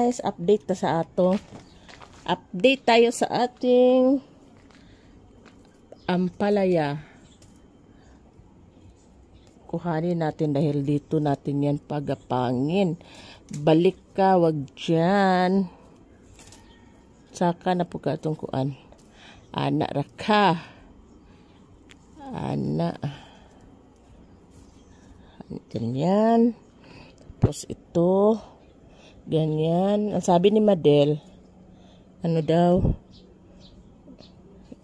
guys, update tayo sa ating ampalaya. Kuhanin natin dahil dito natin yan pagapangin. Balik ka, wag dyan. Saka na po ka itong kuan. Anak raka. Anak. Ganyan. Tapos ito. Ganyan. Ang sabi ni Madel, ano daw?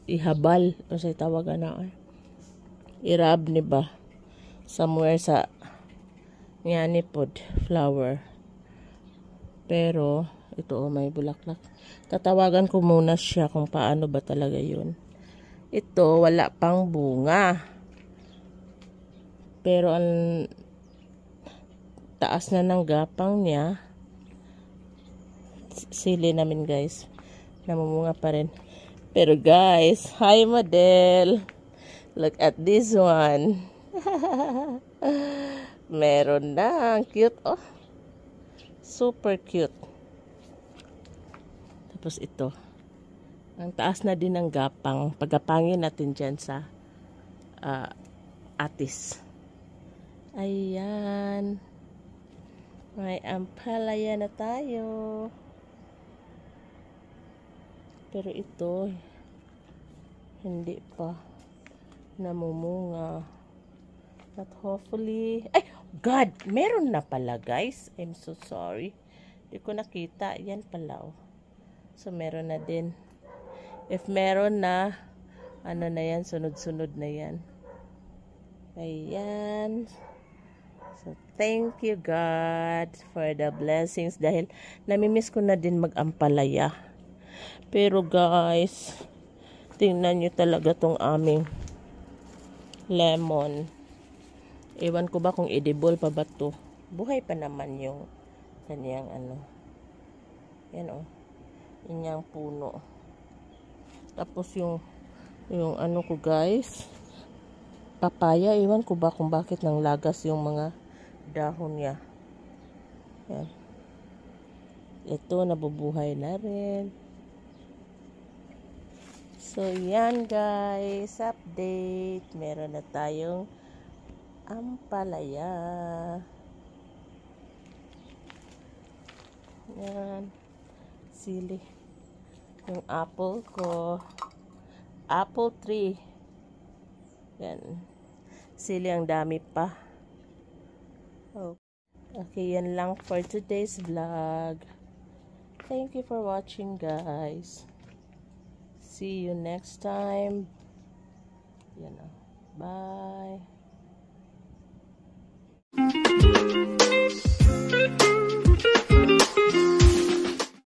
Ihabal. O sa tawagan na. Irab ni ba? Somewhere sa nyanipod flower. Pero, ito may bulaklak. Tatawagan ko muna siya kung paano ba talaga yun. Ito, wala pang bunga. Pero, ang taas na ng gapang niya. Sili namin guys. Namumunga pa rin. Pero guys, hi model. Look at this one. Meron na. Cute oh. Super cute. Tapos ito. Ang taas na din ng gapang. Pagapangin natin dyan sa atis. Ayan. May ampalaya na tayo. Pero ito, hindi pa namumunga. But hopefully, ay, God, meron na pala guys. I'm so sorry. Hindi ko nakita. Yan pala oh. So, meron na din. If meron na, ano na yan, sunod-sunod na yan. Ayan. So, thank you God for the blessings. Dahil, namimiss ko na din mag-ampalaya. Pero guys, tingnan nyo talaga tong aming lemon. Ewan ko ba kung edible pa ba to. Buhay pa naman yung kanyang ano. Yan oh. Yan yung puno. Tapos yung ano ko guys, papaya. Ewan ko ba kung bakit nang lagas yung mga dahon niya. Yan. Ito nabubuhay na rin. So, yan guys, update. Meron na tayong ampalaya. Yan. Sili. Yung apple ko. Apple tree. Yan. Sili ang dami pa. Okay, yan lang for today's vlog. Thank you for watching guys. See you next time. Bye.